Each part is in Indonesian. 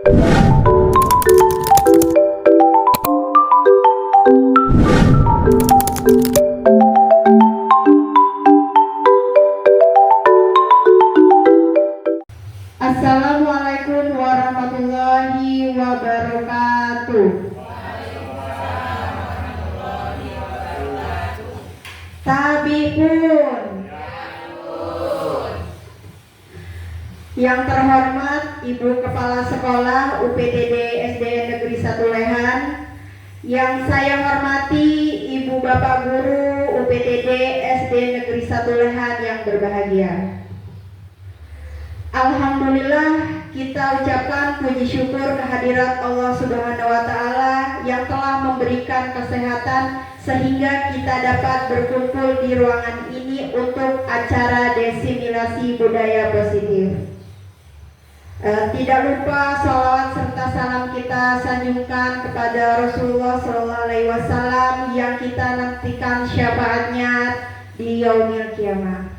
Assalamualaikum warahmatullahi wabarakatuh. Tabipun. Yang terhormat Ibu Kepala Sekolah UPTD SDN Negeri 1 Lehan, yang saya hormati Ibu Bapak Guru UPTD SD Negeri 1 Lehan yang berbahagia. Alhamdulillah, kita ucapkan puji syukur kehadirat Allah Subhanahu wa Ta'ala yang telah memberikan kesehatan sehingga kita dapat berkumpul di ruangan ini untuk acara diseminasi budaya positif. Tidak lupa salawat serta salam kita sanjungkan kepada Rasulullah SAW yang kita nantikan syafaatnya di yaumil kiamat.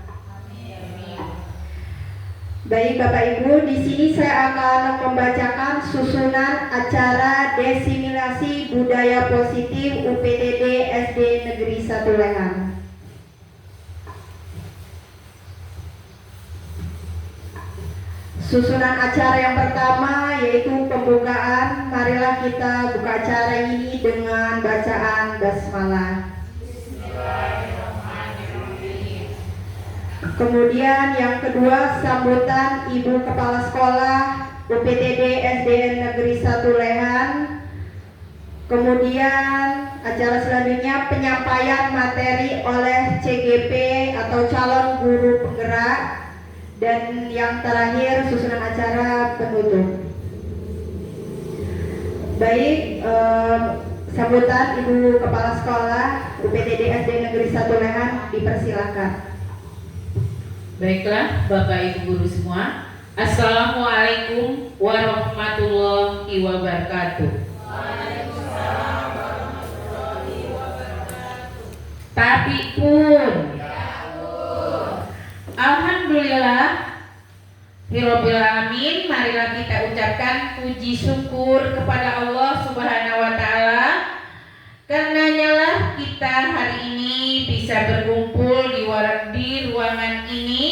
Baik Bapak Ibu, di sini saya akan membacakan susunan acara diseminasi budaya positif UPTD SD Negeri 1 Lehan. Susunan acara yang pertama yaitu pembukaan. Marilah kita buka acara ini dengan bacaan basmalah. Kemudian yang kedua, sambutan Ibu Kepala Sekolah UPTD SDN Negeri 1 Lehan. Kemudian acara selanjutnya penyampaian materi oleh CGP atau calon guru penggerak. Dan yang terakhir susunan acara penutup. Baik, sambutan Ibu Kepala Sekolah UPTD SD Negeri 1 Lehan dipersilakan. Baiklah Bapak Ibu Guru semua, Assalamualaikum warahmatullahi wabarakatuh. Waalaikumsalam warahmatullahi wabarakatuh. Tapi pun Alhamdulillah Hirobbil Alamin, marilah kita ucapkan puji syukur kepada Allah Subhanahu wa Ta'ala. Karenanya lah kita hari ini bisa berkumpul di ruangan ini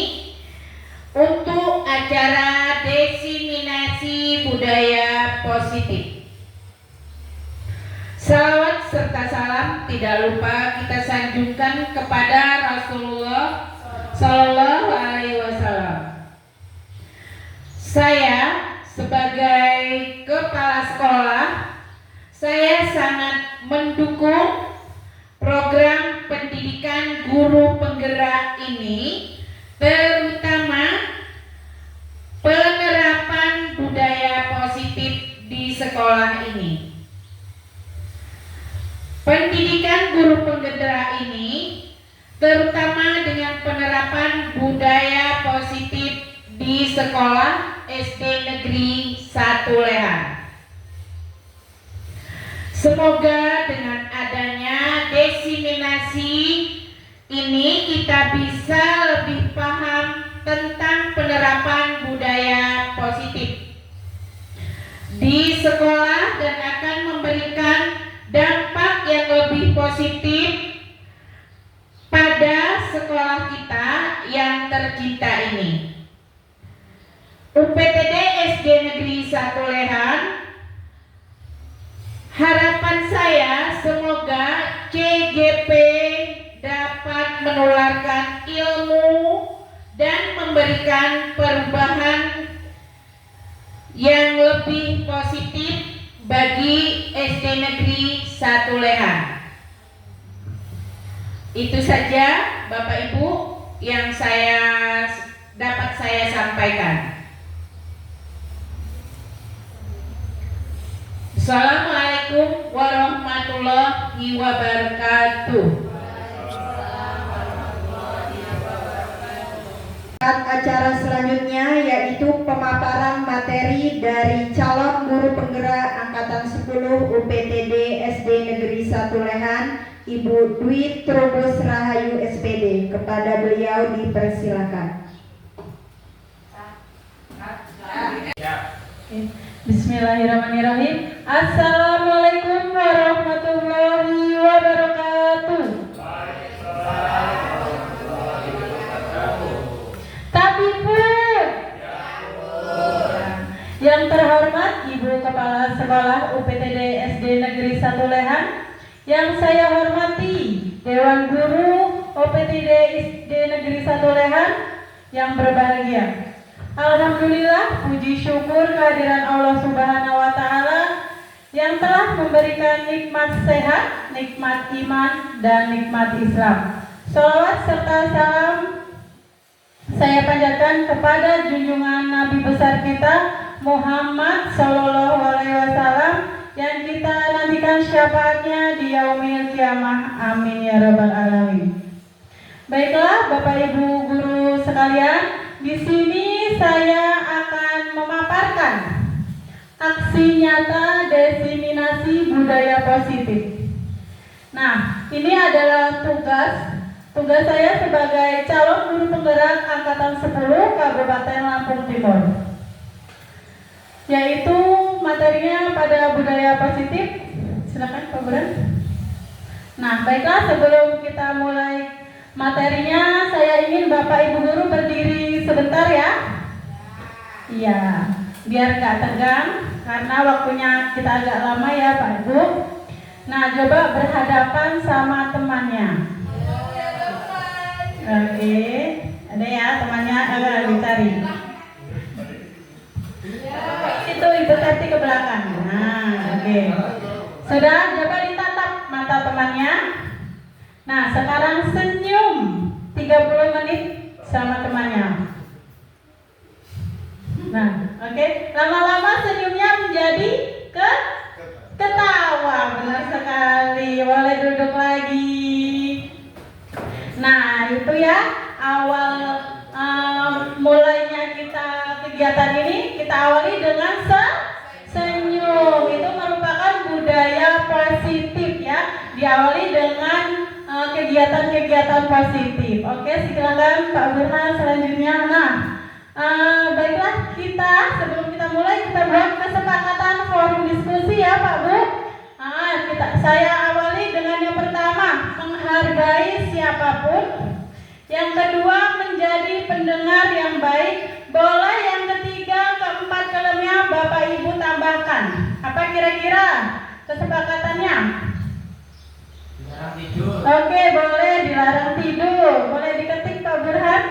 untuk acara diseminasi budaya positif. Salawat serta salam tidak lupa kita sanjungkan kepada Rasulullah Sallallahu Alaihi Wasallam. Saya sebagai kepala sekolah, saya sangat mendukung program pendidikan guru penggerak ini, terutama penerapan budaya positif di sekolah ini. Pendidikan guru penggerak ini terutama dengan penerapan budaya positif di sekolah SD Negeri 1 Lehan. Semoga dengan adanya diseminasi ini kita bisa lebih paham tentang penerapan budaya positif di sekolah dan akan memberikan dampak yang lebih positif pada sekolah kita yang tercinta ini. UPTD SD Negeri 1 Lehan, harapan saya semoga CGP dapat menularkan ilmu dan memberikan perubahan yang lebih positif bagi SD Negeri 1 Lehan. Itu saja Bapak Ibu yang dapat saya sampaikan. Assalamualaikum warahmatullahi wabarakatuh. Acara selanjutnya yaitu pemaparan materi dari calon guru penggerak angkatan 10 UPTD SD Negeri 1 Lehan, Ibu Dwi Trubus Rahayu SPD. Kepada beliau dipersilakan. Bismillahirrahmanirrahim. Assalamualaikum warahmatullahi wabarakatuh. Tabibun. Yang terhormat Ibu Kepala Sekolah UPTD SD Negeri 1 Lehan, yang saya hormati Dewan Guru UPTD SD Negeri 1 Lehan yang berbahagia. Alhamdulillah, puji syukur kehadiran Allah Subhanahu wa Ta'ala yang telah memberikan nikmat sehat, nikmat iman, dan nikmat Islam. Shalawat serta salam saya panjatkan kepada junjungan Nabi besar kita Muhammad Sallallahu Alaihi Wasallam yang kita nantikan syafaatnya di yaumil kiamah. Amin ya rabbal alamin. Baiklah Bapak Ibu guru sekalian, di sini saya akan memaparkan aksi nyata diseminasi budaya positif. Nah, ini adalah tugas saya sebagai calon guru penggerak angkatan 10 Kabupaten Lampung Timur. Yaitu materinya pada budaya positif. Silakan Pak Buran. Nah, baiklah, sebelum kita mulai materinya, saya ingin Bapak Ibu guru berdiri sebentar ya. Iya, biar gak tegang karena waktunya kita agak lama ya Pak Ibu. Nah, coba berhadapan sama temannya. Oke, ada ya temannya, agak dicari. Itu Ibu Teti ke belakang. Nah, oke. Sudah, coba ditatap mata temannya. Nah, sekarang senyum 30 menit sama temannya. Nah, oke. Lama-lama senyumnya menjadi ketawa. Benar sekali. Boleh duduk lagi. Nah, itu ya awal mulainya kita kegiatan ini. Kita awali dengan senyum. Itu merupakan budaya positif ya. Diawali dengan kegiatan-kegiatan positif. Oke, silakan Pak Burhan selanjutnya. Nah, baiklah, sebelum kita mulai kita buat kesepakatan forum diskusi ya Pak Bu. Saya awali dengan yang pertama, menghargai siapapun. Yang kedua, menjadi pendengar yang baik. Boleh yang ketiga, keempat, kelemnya Bapak Ibu tambahkan. Apa kira-kira kesepakatannya? Oke, boleh dilarang tidur. Boleh diketik Pak Burhan?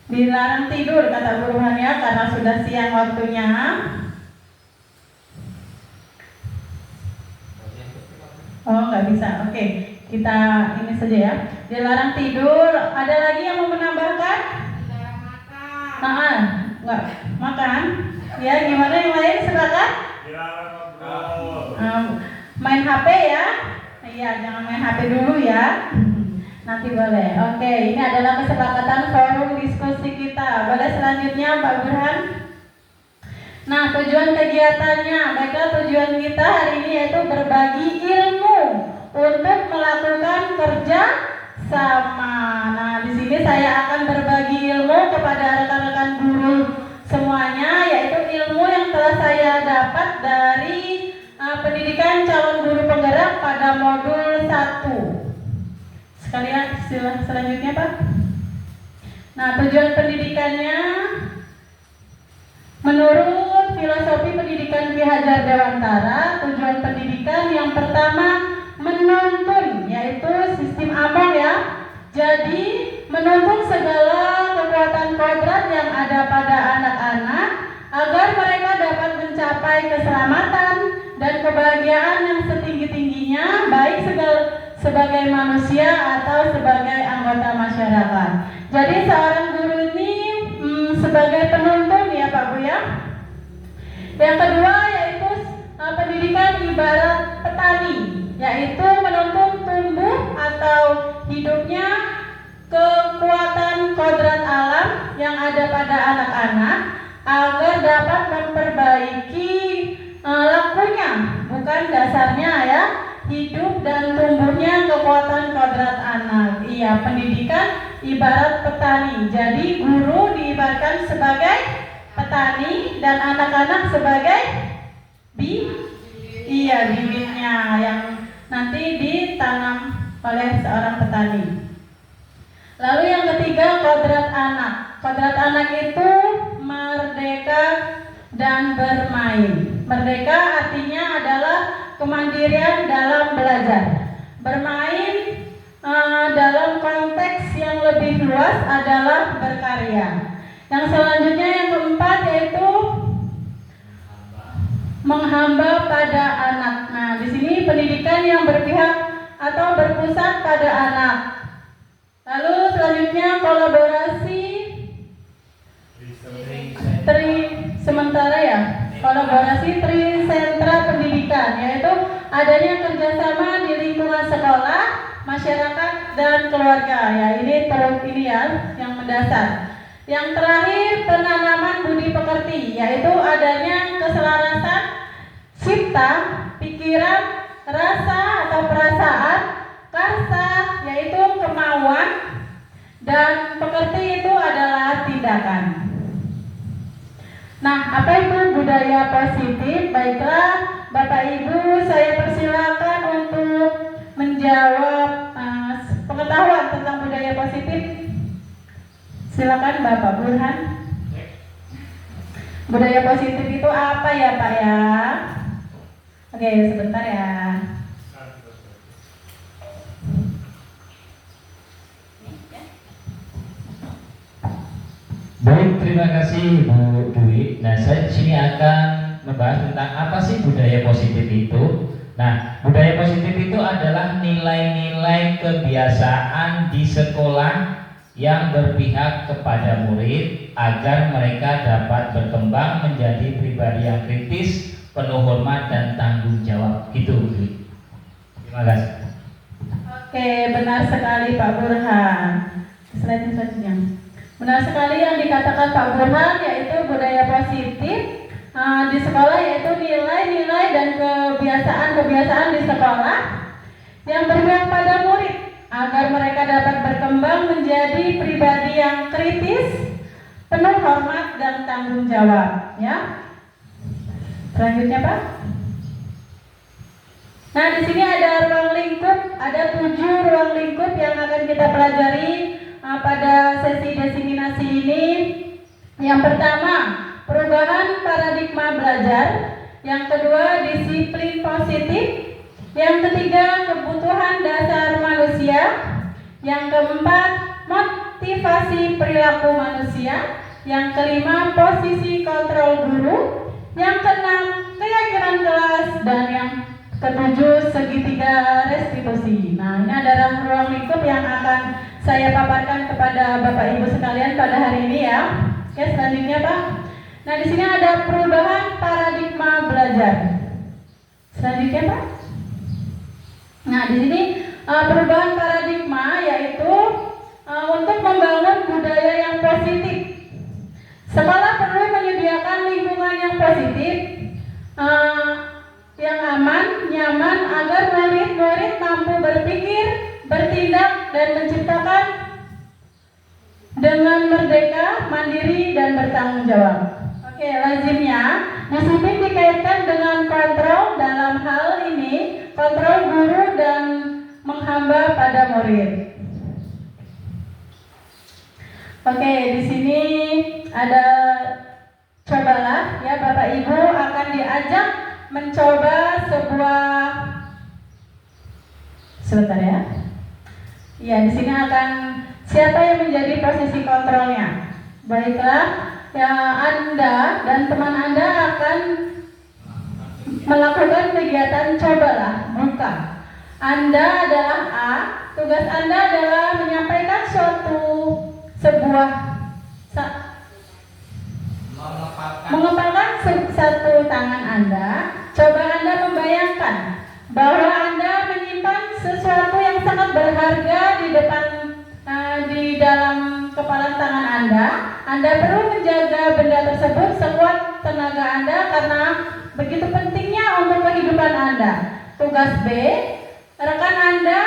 Dilarang tidur kata Burhan ya, karena sudah siang waktunya. Oh, nggak bisa. Oke, kita ini saja ya. Dilarang tidur. Ada lagi yang mau menambahkan? Dilarang makan. Nggak makan. Ya, gimana yang lain sepakat? Main HP ya. Iya, jangan main HP dulu ya. Nanti boleh. Oke, ini adalah kesepakatan forum diskusi kita. Boleh selanjutnya Pak Burhan? Nah, tujuan kegiatannya, baiklah, tujuan kita hari ini yaitu berbagi ilmu untuk melakukan kerja sama. Nah, di sini saya akan berbagi ilmu kepada rekan-rekan guru semuanya, yaitu ilmu yang telah saya dapat dari pendidikan calon guru penggerak pada modul 1. Sekalian selanjutnya Pak. Nah, tujuan pendidikannya menurut filosofi pendidikan Ki Hajar Dewantara, tujuan pendidikan yang pertama menuntun, yaitu sistem among ya. Jadi menuntun segala kekuatan kodrat yang ada pada anak-anak agar mereka dapat mencapai keselamatan dan kebahagiaan yang setinggi-tingginya, baik sebagai manusia atau sebagai anggota masyarakat. Jadi seorang guru ini sebagai penuntun ya Pak Bu ya. Yang kedua yaitu pendidikan ibarat petani, yaitu menuntun tumbuh atau hidupnya kekuatan kodrat alam yang ada pada anak-anak agar dapat memperbaiki lakunya, bukan dasarnya ya, hidup dan tumbuhnya kekuatan kodrat anak. Iya, ya, pendidikan ibarat petani. Jadi guru diibaratkan sebagai petani dan anak-anak sebagai bibitnya yang nanti ditanam oleh seorang petani. Lalu yang ketiga, kodrat anak. Kodrat anak itu merdeka dan bermain. Merdeka artinya adalah kemandirian dalam belajar. Bermain dalam konteks yang lebih luas adalah berkarya. Yang selanjutnya yang keempat yaitu menghamba pada anak. Nah, di sini pendidikan yang berpihak atau berpusat pada anak. Lalu selanjutnya kolaborasi kolaborasi trisentra pendidikan, yaitu adanya kerjasama di lingkungan sekolah, masyarakat, dan keluarga. Ya, ini yang mendasar. Yang terakhir, penanaman budi pekerti, yaitu adanya keselarasan cipta, pikiran, rasa atau perasaan, karsa, yaitu kemauan, dan pekerti itu adalah tindakan. Nah, apa itu budaya positif? Baiklah, Bapak Ibu, saya persilakan untuk menjawab pengetahuan tentang budaya positif. Silakan Bapak Burhan. Budaya positif itu apa ya Pak ya? Oke, sebentar ya. Baik, terima kasih Bu Dwi. Nah, saya di sini akan membahas tentang apa sih budaya positif itu. Nah, budaya positif itu adalah nilai-nilai kebiasaan di sekolah yang berpihak kepada murid agar mereka dapat berkembang menjadi pribadi yang kritis, penuh hormat dan tanggung jawab. Gitu, Bu Dwi. Terima kasih. Oke, benar sekali Pak Burhan. Slide-nya. Benar sekali yang dikatakan Pak Burhan, yaitu budaya positif di sekolah, yaitu nilai-nilai dan kebiasaan-kebiasaan di sekolah yang berpihak pada murid agar mereka dapat berkembang menjadi pribadi yang kritis, penuh hormat dan tanggung jawab. Ya. Selanjutnya Pak. Nah, di sini ada ruang lingkup, ada 7 ruang lingkup yang akan kita pelajari pada sesi diseminasi ini. Yang pertama, perubahan paradigma belajar. Yang kedua, disiplin positif. Yang ketiga, kebutuhan dasar manusia. Yang keempat, motivasi perilaku manusia. Yang kelima, posisi kontrol guru. Yang keenam, keyakinan kelas. Dan yang ketujuh, segitiga restitusi. Nah, ini adalah ruang lingkup yang akan saya paparkan kepada Bapak Ibu sekalian pada hari ini ya. Oke, selanjutnya Pak. Nah, di sini ada perubahan paradigma belajar. Selanjutnya Pak. Nah, di sini perubahan paradigma yaitu untuk membangun budaya yang positif. Sekolah perlu menyediakan lingkungan yang positif, yang aman, nyaman agar murid-murid mampu berpikir, bertindak dan menciptakan dengan merdeka, mandiri dan bertanggung jawab. Oke, lazimnya disiplin dikaitkan dengan kontrol. Dalam hal ini kontrol guru dan menghamba pada murid. Oke, di sini ada cobalah ya Bapak Ibu akan diajak mencoba sebentar ya. Ya, di sini akan siapa yang menjadi posisi kontrolnya. Baiklah, ya Anda dan teman Anda akan melakukan kegiatan cobalah buka. Anda adalah A, tugas Anda adalah menyampaikan mengepalkan satu tangan Anda. Coba Anda membayangkan bahwa Anda menyimpan sesuatu yang sangat berharga di dalam kepala tangan Anda. Anda perlu menjaga benda tersebut sekuat tenaga Anda karena begitu pentingnya untuk kehidupan Anda. Tugas B, rekan Anda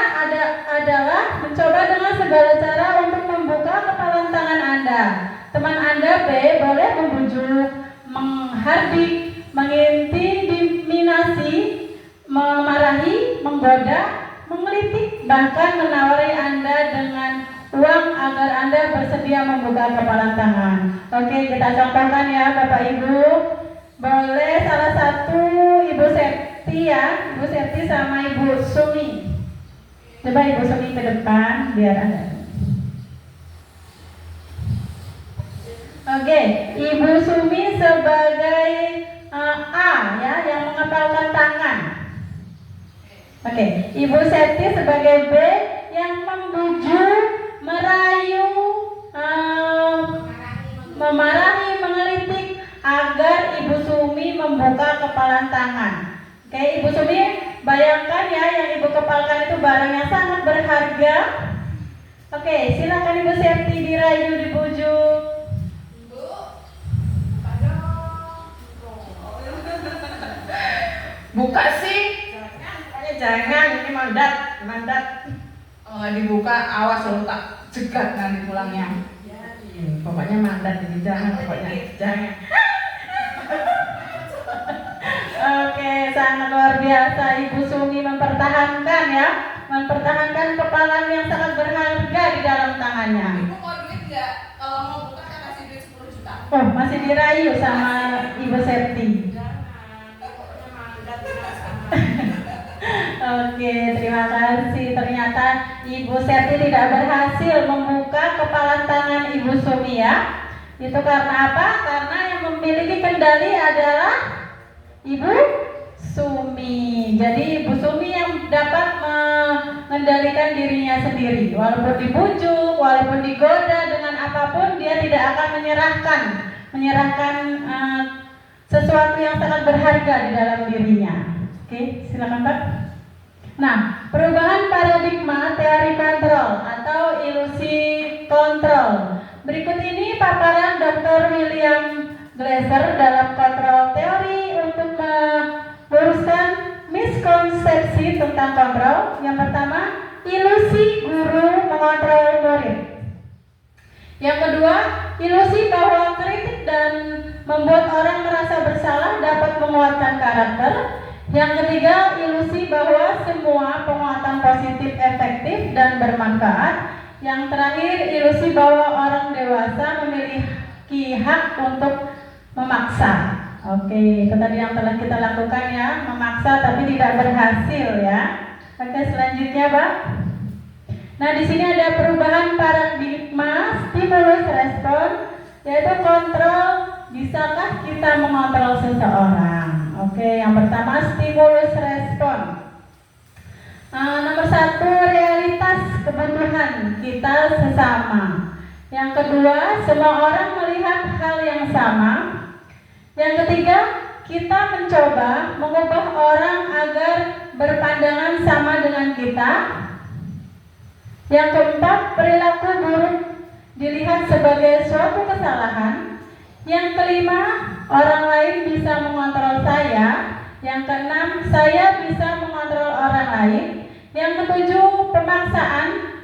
adalah mencoba dengan segala cara untuk membuka kepalan tangan Anda. Teman Anda B boleh membujuk, menghardik, mengintimidasi, memarahi, menggoda, menggelitik, bahkan menawari Anda dengan uang agar Anda bersedia membuka kepalan tangan. Oke, kita contohkan ya Bapak Ibu. Boleh salah satu Ibu Septi ya, Ibu Septi sama Ibu Sumi. Coba Ibu Sumi ke depan biar Anda. Oke, Ibu Sumi sebagai A ya, yang mengepalkan tangan. Oke, Ibu Septi sebagai B yang membujuk, merayu, memarahi, mengelitik agar Ibu Sumi membuka kepalan tangan. Oke, Ibu Sumi, bayangkan ya yang Ibu kepalkan itu barang yang sangat berharga. Oke, silakan Ibu Septi dirayu, dibujuk. Buka sih. Jangan, ini mandat. Kalau nggak dibuka, awas lo tak cegat nanti pulangnya. Pokoknya mandat ini jangan, Oke, sangat luar biasa Ibu Sumi mempertahankan ya, mempertahankan kepalan yang sangat berharga di dalam tangannya. Ibu mau duit nggak? Kalau mau buka saya kasih duit 10 juta. Oh, masih dirayu sama Ibu Septi. Oke, terima kasih. Ternyata Ibu Septi tidak berhasil membuka kepalan tangan Ibu Sumi ya. Itu karena apa? Karena yang memiliki kendali adalah Ibu Sumi. Jadi Ibu Sumi yang dapat mengendalikan dirinya sendiri. Walaupun dibujuk, walaupun digoda dengan apapun, dia tidak akan menyerahkan sesuatu yang sangat berharga di dalam dirinya. Oke, silakan Pak. Nah, perubahan paradigma teori kontrol atau ilusi kontrol. Berikut ini paparan Dr. William Glasser dalam kontrol teori untuk meluruskan miskonsepsi tentang kontrol. Yang pertama, ilusi guru mengontrol murid. Yang kedua, ilusi bahwa kritik dan membuat orang merasa bersalah dapat menguatkan karakter. Yang ketiga, ilusi bahwa semua penguatan positif efektif dan bermanfaat. Yang terakhir, ilusi bahwa orang dewasa memiliki hak untuk memaksa. Oke, itu tadi yang telah kita lakukan ya, memaksa tapi tidak berhasil ya. Oke, selanjutnya Pak. Nah, di sini ada perubahan paradigma stimulus respon, yaitu kontrol. Bisakah kita mengontrol seseorang? Oke, yang pertama stimulus respon. Nomor satu, realitas kebutuhan kita sesama. Yang kedua, semua orang melihat hal yang sama. Yang ketiga, kita mencoba mengubah orang agar berpandangan sama dengan kita. Yang keempat, perilaku buruk dilihat sebagai suatu kesalahan. Yang kelima, orang lain bisa mengontrol saya. Yang keenam, saya bisa mengontrol orang lain. Yang ketujuh, pemaksaan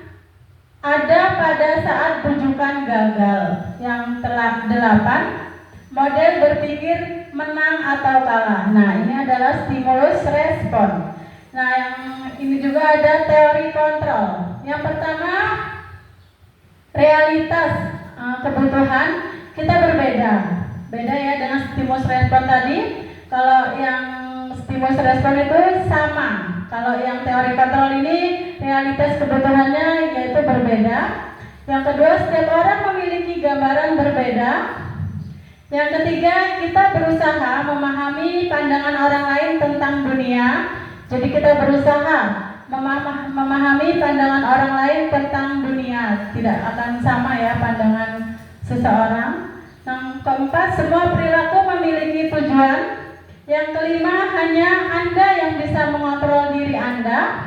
ada pada saat bujukan gagal. Yang delapan, model berpikir menang atau kalah. Nah, ini adalah stimulus respon. Nah, yang ini juga ada teori kontrol. Yang pertama, realitas kebutuhan kita berbeda ya dengan stimulus respon tadi. Kalau yang stimulus respon itu sama. Kalau yang teori kontrol ini realitas kebutuhannya yaitu berbeda. Yang kedua, setiap orang memiliki gambaran berbeda. Yang ketiga, kita berusaha memahami pandangan orang lain tentang dunia. Jadi kita berusaha memahami pandangan orang lain tentang dunia. Tidak akan sama ya pandangan seseorang. Yang keempat, semua perilaku memiliki tujuan. Yang kelima, hanya Anda yang bisa mengontrol diri Anda,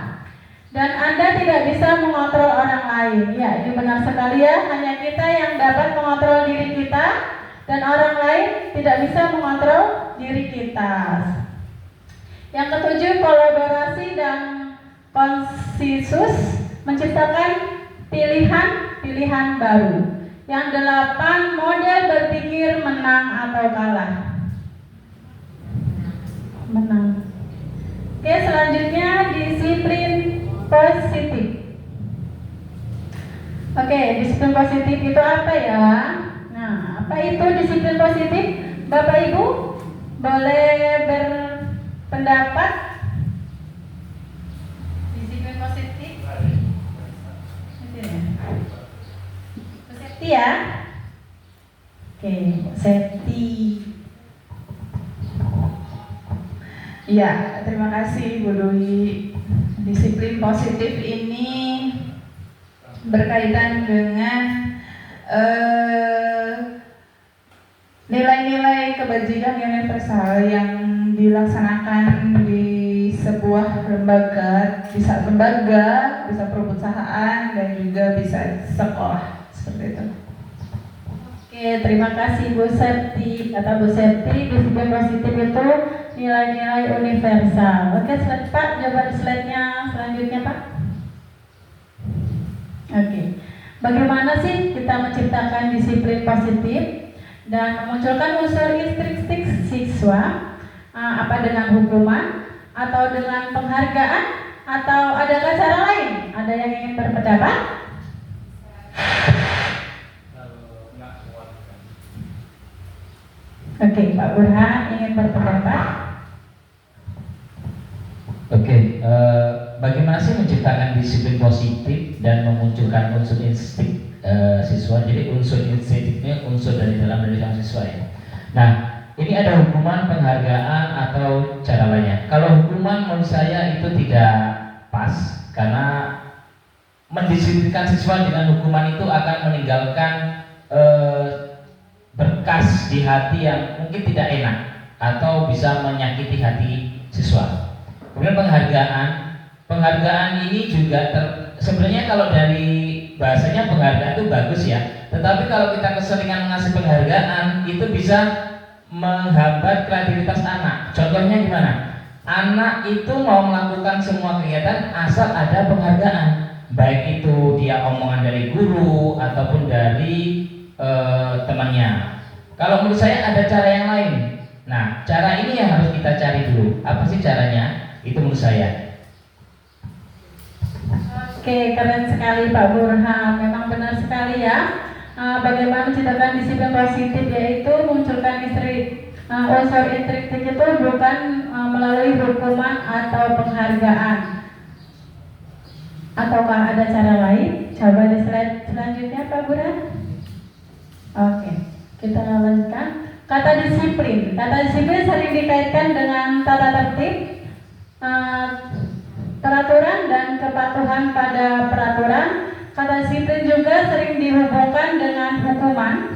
dan Anda tidak bisa mengontrol orang lain. Ya, ini benar sekali ya. Hanya kita yang dapat mengontrol diri kita, dan orang lain tidak bisa mengontrol diri kita. Yang ketujuh, kolaborasi dan konsensus menciptakan pilihan baru. Yang 8, model berpikir menang atau kalah. Menang. Oke, selanjutnya disiplin positif. Oke, disiplin positif itu apa ya? Nah, apa itu disiplin positif? Bapak Ibu boleh berpendapat? Disiplin positif. Septi ya. Oke, Septi. Iya, terima kasih Bu Dwi. Disiplin positif ini berkaitan dengan nilai-nilai kebajikan universal yang dilaksanakan di sebuah lembaga, bisa perusahaan, dan juga bisa sekolah, seperti itu. Oke, terima kasih Bu Septi. Kata Bu Septi, disiplin positif itu nilai-nilai universal. Oke, slide Pak, jawaban slide-nya selanjutnya Pak. Oke, bagaimana sih kita menciptakan disiplin positif dan memunculkan unsur intrinsik siswa? Apa dengan hukuman atau dengan penghargaan atau adakah cara lain? Ada yang ingin berpendapat? Oke, Pak Burhan ingin berpendapat. Oke, bagaimana sih menciptakan disiplin positif dan memunculkan unsur insting siswa? Jadi unsur instingnya unsur dari dalam diri sang siswa ya. Nah, ini ada hukuman, penghargaan atau cara lainnya. Kalau hukuman menurut saya itu tidak pas karena mendisiplinkan siswa dengan hukuman itu akan meninggalkan berkas di hati yang mungkin tidak enak atau bisa menyakiti hati siswa. Kemudian penghargaan ini juga sebenarnya kalau dari bahasanya penghargaan itu bagus ya. Tetapi kalau kita keseringan mengasih penghargaan itu bisa menghambat kreativitas anak. Contohnya gimana? Anak itu mau melakukan semua kegiatan asal ada penghargaan, baik itu dia omongan dari guru ataupun dari temannya. Kalau menurut saya ada cara yang lain. Nah, cara ini yang harus kita cari dulu. Apa sih caranya? Itu menurut saya. Oke, keren sekali Pak Burhan. Memang benar sekali ya. Bagaimana menciptakan disiplin positif, yaitu munculkan unsur intrinsik itu bukan melalui hukuman atau penghargaan. Ataukah ada cara lain? Coba di slide selanjutnya Pak Burhan. Oke, kita lanjutkan. Kata disiplin sering dikaitkan dengan tata tertib, peraturan dan kepatuhan pada peraturan. Kata disiplin juga sering dihubungkan dengan hukuman.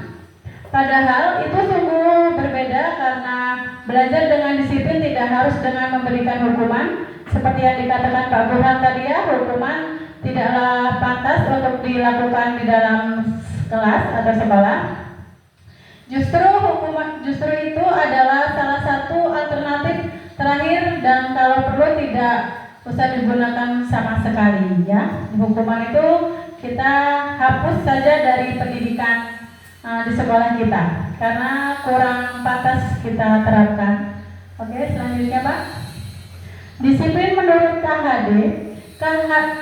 Padahal itu sungguh berbeda karena belajar dengan disiplin tidak harus dengan memberikan hukuman. Seperti yang dikatakan Pak Burhan tadi ya, hukuman tidaklah pantas untuk dilakukan di dalam kelas atau sekolah. Justru itu adalah salah satu alternatif terakhir dan kalau perlu tidak usah digunakan sama sekali ya. Hukuman itu kita hapus saja dari pendidikan di sekolah kita karena kurang pantas kita terapkan. Oke, selanjutnya Pak. Disiplin menurut KHD,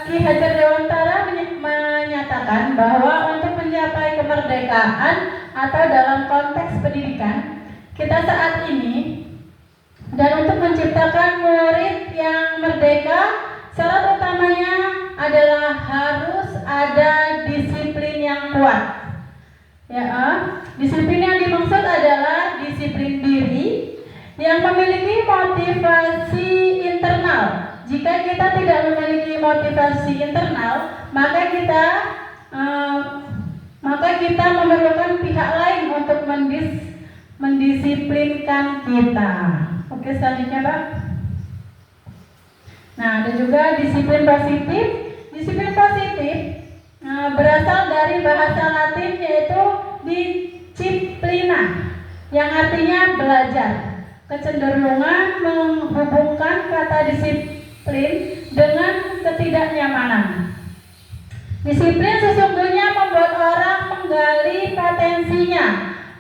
Ki Hajar Dewantara menyatakan bahwa untuk mencapai kemerdekaan atau dalam konteks pendidikan kita saat ini dan untuk menciptakan murid yang merdeka, syarat utamanya adalah harus ada disiplin yang kuat. Ya, disiplin yang dimaksud adalah disiplin diri yang memiliki motivasi internal. Jika kita tidak memiliki motivasi internal, maka kita memerlukan pihak lain untuk mendisiplinkan kita. Oke, selanjutnya Pak. Nah, ada juga disiplin positif. Disiplin positif berasal dari bahasa Latin yaitu disciplina, yang artinya belajar. Kecenderungan menghubungkan kata disiplin dengan ketidaknyamanan. Disiplin sesungguhnya membuat orang menggali potensinya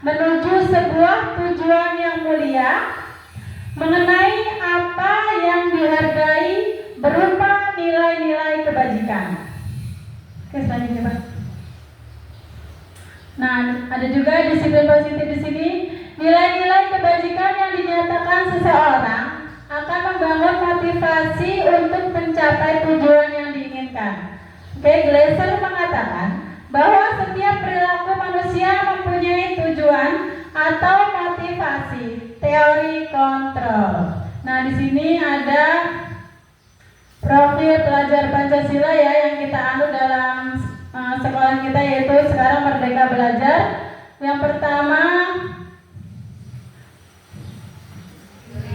menuju sebuah tujuan yang mulia, mengenai apa yang dihargai berupa nilai-nilai kebajikan. Oke, selanjutnya Pak. Nah, ada juga disiplin positif di sini. Nilai-nilai kebajikan yang dinyatakan seseorang akan membangun motivasi untuk mencapai tujuan yang diinginkan. Oke, Gleiser mengatakan bahwa setiap perilaku manusia mempunyai tujuan atau motivasi. Teori kontrol. Nah, di sini ada profil pelajar Pancasila ya yang kita anut dalam sekolah kita, yaitu sekarang Merdeka Belajar. Yang pertama,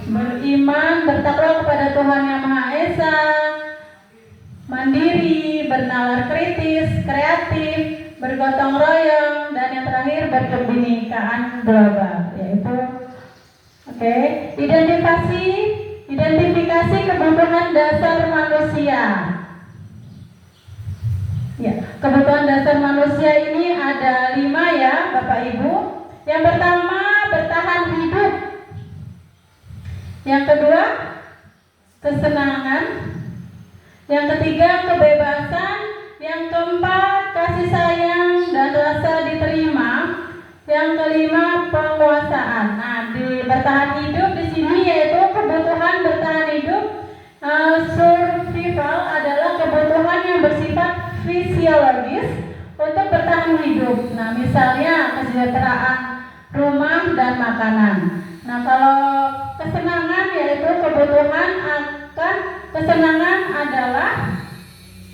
beriman, bertakwa kepada Tuhan Yang Maha Esa, mandiri, bernalar kritis, kreatif, bergotong royong, dan yang terakhir berkebinekaan global, yaitu identifikasi kebutuhan dasar manusia. Ya, kebutuhan dasar manusia ini ada 5 ya, Bapak Ibu. Yang pertama, bertahan hidup. Yang kedua, kesenangan. Yang ketiga, kebebasan. Yang keempat, kasih sayang dan rasa diterima. Yang kelima, penguasaan. Nah, di bertahan hidup di sini yaitu kebutuhan bertahan hidup. Survival adalah kebutuhan yang bersifat fisiologis untuk bertahan hidup. Nah, misalnya kesejahteraan rumah dan makanan. Nah, kalau kesenangan yaitu kesenangan adalah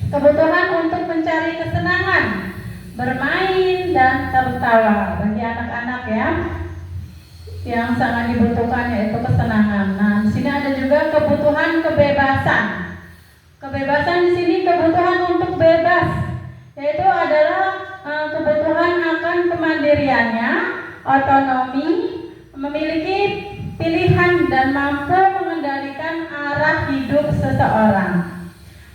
kebutuhan untuk mencari kesenangan, bermain dan tertawa. Bagi anak-anak ya, yang sangat dibutuhkan yaitu kesenangan. Nah, di sini ada juga kebutuhan kebebasan. Kebebasan di sini kebutuhan untuk bebas, yaitu adalah kebutuhan akan kemandiriannya, otonomi, memiliki pilihan dan mampu mengendalikan arah hidup seseorang.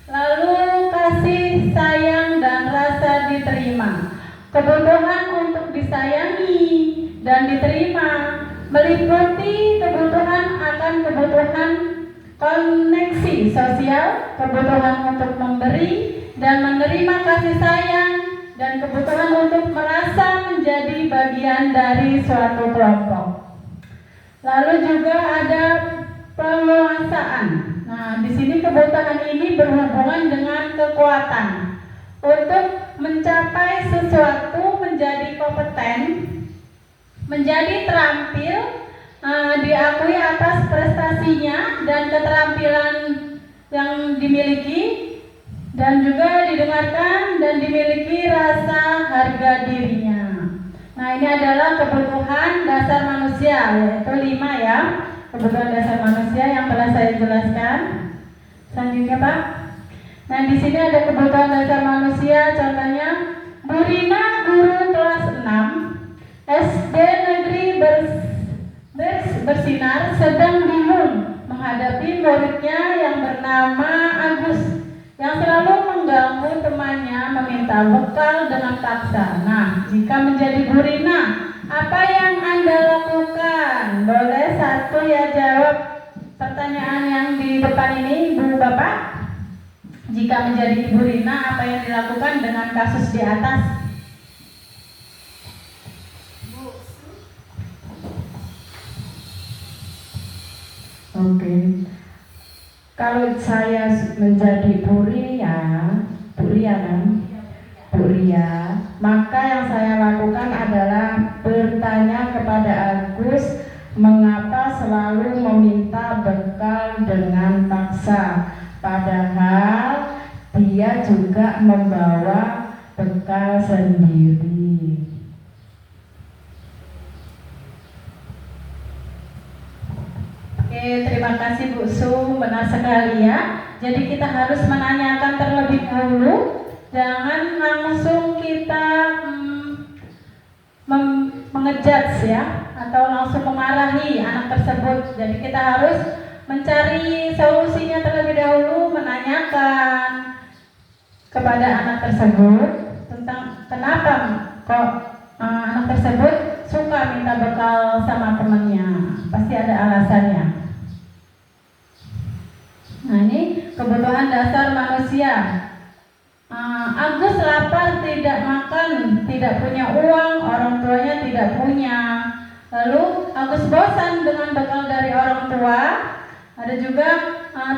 Lalu kasih sayang dan rasa diterima. Kebutuhan untuk disayangi dan diterima meliputi kebutuhan akan kebutuhan koneksi sosial, kebutuhan untuk memberi dan menerima kasih sayang, dan kebutuhan untuk merasa menjadi bagian dari suatu kelompok. Lalu juga ada penguasaan. Nah, di sini kebutuhan ini berhubungan dengan kekuatan untuk mencapai sesuatu, menjadi kompeten, menjadi terampil, diakui atas prestasinya dan keterampilan yang dimiliki, dan juga didengarkan dan dimiliki rasa harga dirinya. Nah, ini adalah kebutuhan dasar manusia, yaitu 5 ya, kebutuhan dasar manusia yang telah saya jelaskan. Selanjutnya Pak. Nah, di sini ada kebutuhan dasar manusia, contohnya Bu Rina, guru kelas 6 SD negeri Bersinar, sedang bingung menghadapi muridnya yang bernama Agus, yang selalu mengganggu temannya meminta bekal dengan paksa. Nah, jika menjadi Bu Rina, apa yang Anda lakukan? Boleh satu ya jawab pertanyaan yang di depan ini, Ibu Bapak. Jika menjadi Ibu Rina, apa yang dilakukan dengan kasus di atas? Oke. Kalau saya menjadi Bu Ria maka yang saya lakukan adalah bertanya kepada Agus mengapa selalu meminta bekal dengan paksa, padahal dia juga membawa bekal sendiri. Oke, terima kasih Bu Su, benar sekali ya. Jadi kita harus menanyakan terlebih dahulu, jangan langsung kita mengejudge ya, atau langsung memarahi anak tersebut. Jadi kita harus mencari solusinya terlebih dahulu, menanyakan kepada anak tersebut tentang kenapa kok anak tersebut suka minta bekal sama temannya. Pasti ada alasannya. Nah, ini kebutuhan dasar manusia. Agus lapar, tidak makan, tidak punya uang, orang tuanya tidak punya. Lalu Agus bosan dengan bekal dari orang tua. Ada juga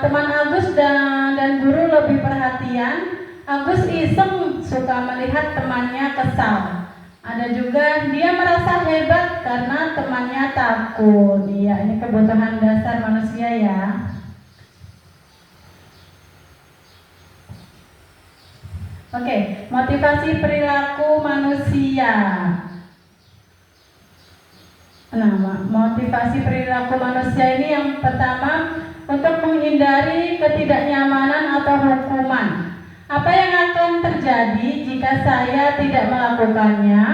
teman Agus dan guru lebih perhatian. Agus iseng, suka melihat temannya kesal. Ada juga dia merasa hebat karena temannya takut. Iya, ini kebutuhan dasar manusia ya. Oke, motivasi perilaku manusia. Nah, motivasi perilaku manusia ini yang pertama untuk menghindari ketidaknyamanan atau hukuman. Apa yang akan terjadi jika saya tidak melakukannya?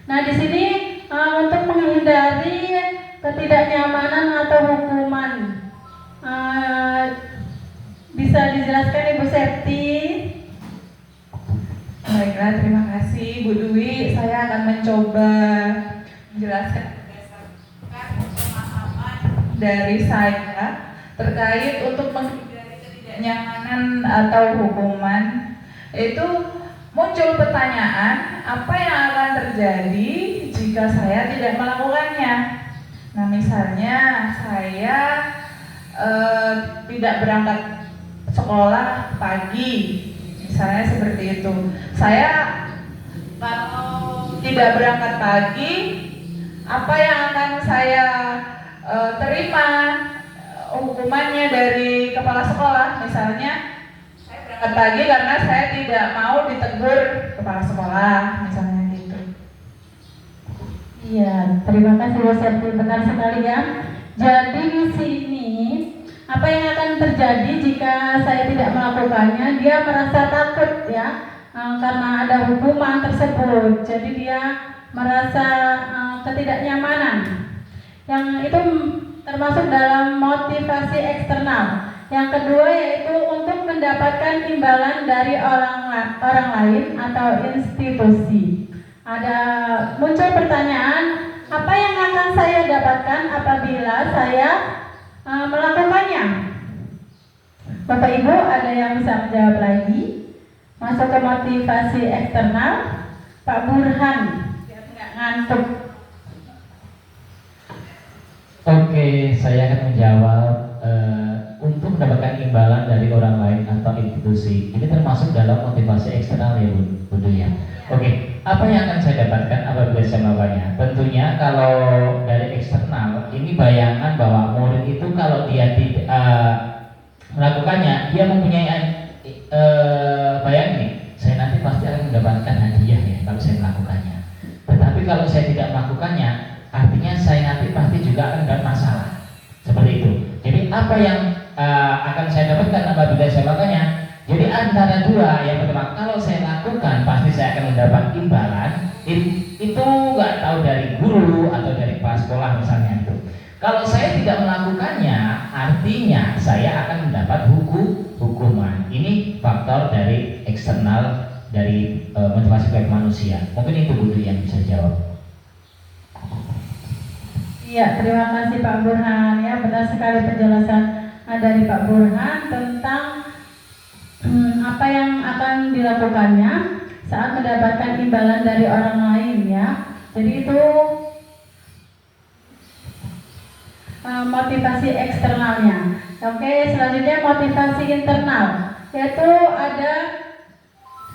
Nah, di sini untuk menghindari ketidaknyamanan atau hukuman, bisa dijelaskan Ibu Septi? Baiklah, terima kasih Bu Dwi. Saya akan mencoba menjelaskan berdasarkan pemahaman dari saya terkait untuk menghindari ketidaknyamanan atau hukuman. Itu muncul pertanyaan, apa yang akan terjadi jika saya tidak melakukannya? Nah, misalnya saya tidak berangkat sekolah pagi, misalnya seperti itu. Saya kalau tidak berangkat pagi, apa yang akan saya terima hukumannya dari kepala sekolah? Misalnya saya berangkat pagi karena saya tidak mau ditegur kepala sekolah, misalnya gitu. Iya, terima kasih Bu Septi, benar sekali ya. Jadi di sini apa yang akan terjadi jika saya tidak melakukannya? Dia merasa takut ya, karena ada hukuman tersebut. Jadi dia merasa ketidaknyamanan. Yang itu termasuk dalam motivasi eksternal. Yang kedua yaitu untuk mendapatkan imbalan dari orang lain atau institusi. Ada muncul pertanyaan, apa yang akan saya dapatkan apabila saya melakukannya? Bapak Ibu ada yang bisa menjawab lagi? Masuk ke motivasi eksternal, Pak Burhan, biar nggak ngantuk. Oke, saya akan menjawab untuk mendapatkan imbalan dari orang lain atau institusi. Ini termasuk dalam motivasi eksternal ya Bu Dwi ya. Oke, apa yang akan saya dapatkan apabila saya melakukannya? Tentunya kalau dari eksternal, ini bayangan bahwa murid itu kalau dia tidak melakukannya, dia mempunyai bayang nih, saya nanti pasti akan mendapatkan hadiah ya kalau saya melakukannya. Tetapi kalau saya tidak melakukannya, artinya saya nanti pasti juga akan dapat masalah. Seperti itu. Jadi apa yang akan saya dapatkan apabila saya melakukannya? Jadi antara dua, yang pertama kalau saya lakukan pasti saya akan mendapat imbalan. Itu nggak tahu dari guru atau dari kepala sekolah misalnya itu. Kalau saya tidak melakukannya, artinya saya akan mendapat hukuman. Ini faktor dari eksternal dari motivasi baik manusia. Mungkin itu Bu Dwi yang bisa jawab. Iya, terima kasih Pak Burhan ya, benar sekali penjelasan dari Pak Burhan tentang apa yang akan dilakukannya saat mendapatkan imbalan dari orang lain ya. Jadi itu motivasi eksternalnya. Oke, selanjutnya motivasi internal, yaitu ada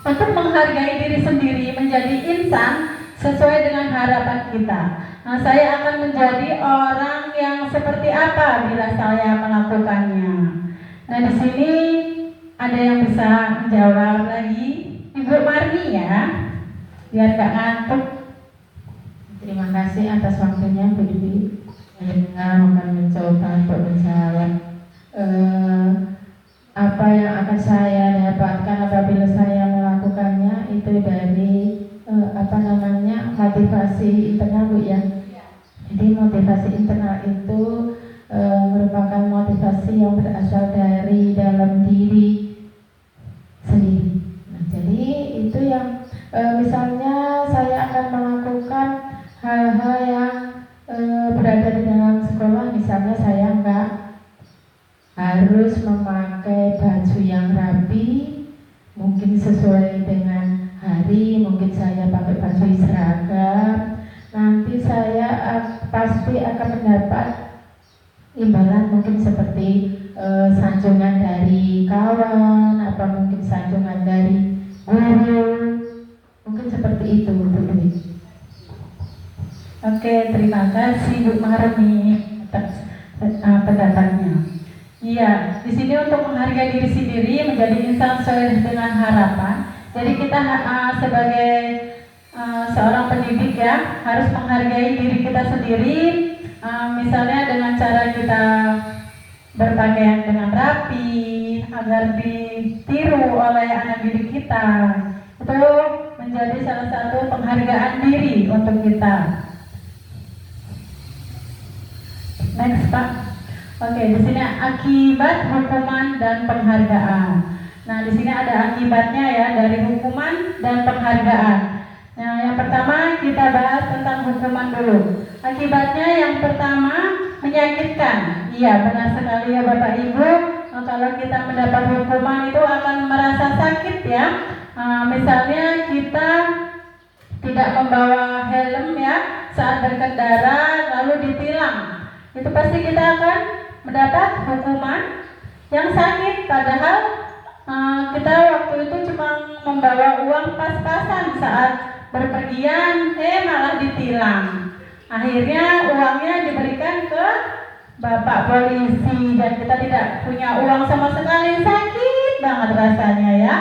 untuk menghargai diri sendiri, menjadi insan sesuai dengan harapan kita. Nah, saya akan menjadi orang yang seperti apa bila saya melakukannya. Nah, di sini ada yang bisa menjawab lagi, Ibu Marni ya, biar gak ngantuk. Terima kasih atas waktunya Bu Dwi. Saya akan mencoba untuk menjawab apa yang akan saya dapatkan apabila saya melakukannya itu dari motivasi internal Bu ya. Jadi motivasi internal itu merupakan motivasi yang berasal dari dalam diri sendiri. itu yang misalnya saya akan melakukan hal-hal yang berada di dalam sekolah, misalnya saya nggak harus memakai baju yang rapi, mungkin sesuai dengan hari, mungkin saya pakai baju seragam, nanti saya pasti akan mendapat imbalan mungkin seperti sanjungan dari kawan, atau mungkin sanjungan dari guru, mungkin seperti itu Bu Dwi. Oke, terima kasih Bu Marni atas pendapatnya. Iya, di sini untuk menghargai diri sendiri menjadi insan sesuai dengan harapan. Jadi kita sebagai seorang pendidik ya harus menghargai diri kita sendiri. Misalnya dengan cara kita berpakaian dengan rapi agar ditiru oleh anak didik kita, itu menjadi salah satu penghargaan diri untuk kita. Next Pak. Oke, di sini akibat hukuman dan penghargaan. Nah, di sini ada akibatnya ya dari hukuman dan penghargaan. Nah, yang pertama kita bahas tentang hukuman dulu. Akibatnya yang pertama menyakitkan. Iya, benar sekali ya Bapak Ibu. Kalau kita mendapat hukuman itu akan merasa sakit ya. Misalnya kita tidak membawa helm ya saat berkendara lalu ditilang. Itu pasti kita akan mendapat hukuman yang sakit, padahal kita waktu itu cuma membawa uang pas-pasan saat berpergian, malah ditilang. Akhirnya uangnya diberikan ke Bapak polisi dan kita tidak punya uang sama sekali, sakit banget rasanya ya.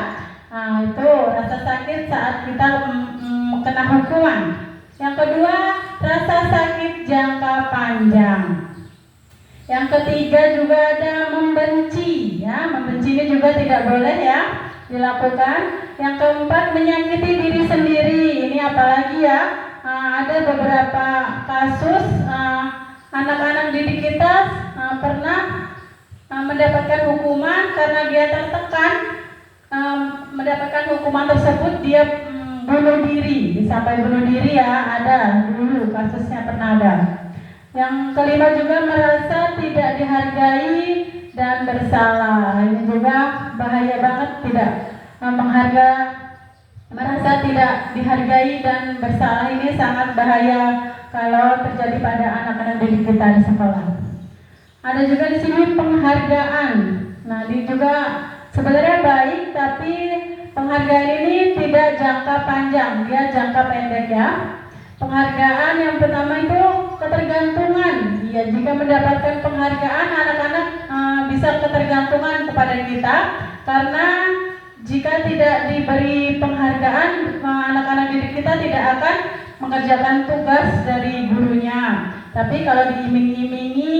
Itu rasa sakit saat kita kena hukuman. Yang kedua, rasa sakit jangka panjang. Yang ketiga juga ada membenci, ya, membenci ini juga tidak boleh ya dilakukan. Yang keempat, menyakiti diri sendiri. Ini apalagi ya, ada beberapa kasus anak-anak didik kita pernah mendapatkan hukuman karena dia tertekan, mendapatkan hukuman tersebut dia bunuh diri, sampai bunuh diri ya, ada dulu kasusnya pernah ada. Yang kelima juga merasa tidak dihargai dan bersalah. Ini juga bahaya banget, tidak merasa tidak dihargai dan bersalah ini sangat bahaya kalau terjadi pada anak-anak didik kita di sekolah. Ada juga di sini penghargaan. Nah, ini juga sebenarnya baik, tapi penghargaan ini tidak jangka panjang, dia jangka pendek ya. Penghargaan yang pertama itu ketergantungan. Ya, jika mendapatkan penghargaan, anak-anak bisa ketergantungan kepada kita, karena jika tidak diberi penghargaan, anak-anak didik kita tidak akan mengerjakan tugas dari gurunya. Tapi kalau diiming-imingi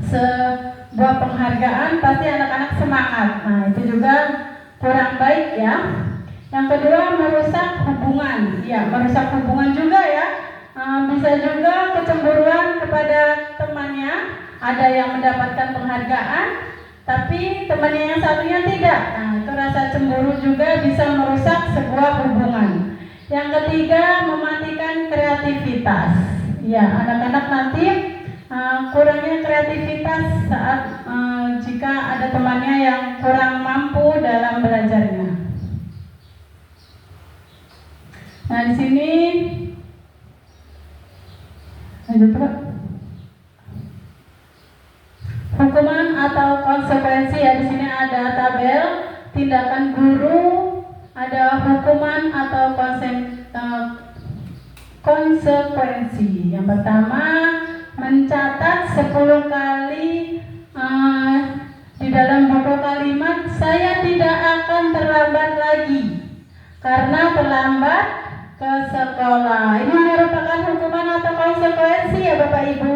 sebuah penghargaan, pasti anak-anak semangat. Nah, itu juga kurang baik ya. Yang kedua, merusak hubungan. Ya, merusak hubungan juga ya. Bisa juga kecemburuan kepada temannya. Ada yang mendapatkan penghargaan, tapi temannya yang satunya tidak. Nah, itu rasa cemburu juga bisa merusak sebuah hubungan. Yang ketiga, mematikan kreativitas. Ya, anak-anak nanti kurangnya kreativitas saat jika ada temannya yang kurang mampu dalam belajarnya. Nah, di sini lanjut Pak. Hukuman atau konsekuensi ya, di sini ada tabel tindakan guru, ada hukuman atau konsekuensi. Yang pertama, mencatat 10 kali di dalam buku kalimat, saya tidak akan terlambat lagi karena terlambat ke sekolah. Ini merupakan hukuman atau konsekuensi ya Bapak Ibu?